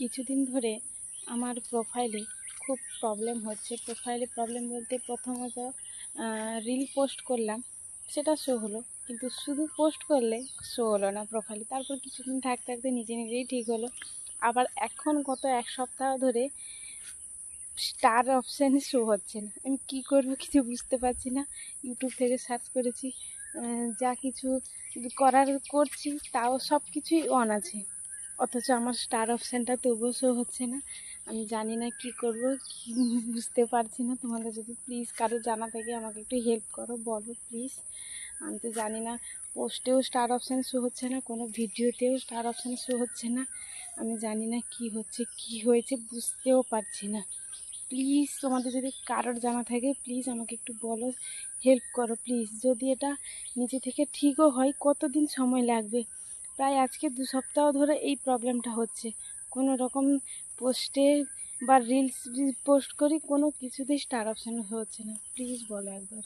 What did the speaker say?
কিছুদিন ধরে আমার প্রোফাইলে খুব প্রবলেম হচ্ছে। প্রোফাইলে প্রবলেম বলতে প্রথমত রিল পোস্ট করলাম, সেটা শো হলো, কিন্তু শুধু পোস্ট করলে শো হলো না প্রোফাইলে। তারপর কিছুদিন থাকতে থাকতে নিজে নিজেই ঠিক হলো। আবার এখন গত এক সপ্তাহ ধরে স্টার অপশানে শো হচ্ছে না। আমি কী করবো কিছু বুঝতে পারছি না। ইউটিউব থেকে সার্চ করেছি, যা কিছু করার করছি, তাও সব কিছুই অন আছে, অথচ আমার স্টার অপশানটা তবুও শো হচ্ছে না। আমি জানি না কি করব, কি বুঝতে পারছি না। তোমাদের যদি প্লিজ কারো জানা থাকে আমাকে একটু হেল্প করো, বলো প্লিজ। আমি তো জানি না, পোস্টেও স্টার অপশান শো হচ্ছে না, কোনো ভিডিওতেও স্টার অপশান শো হচ্ছে না। আমি জানি না কি হচ্ছে, কি হয়েছে বুঝতেও পারছি না। প্লিজ তোমাদের যদি কারোর জানা থাকে প্লিজ আমাকে একটু বলো, হেল্প করো প্লিজ। যদি এটা নিজে থেকে ঠিকও হয় কতদিন সময় লাগবে? প্রায় আজকে 2 সপ্তাহ ধরে এই প্রবলেমটা হচ্ছে। কোনো রকম পোস্টে বা রিলস পোস্ট করি, কোনো কিছুতেই স্টার অপশান হচ্ছে না। প্লিজ বলো একবার।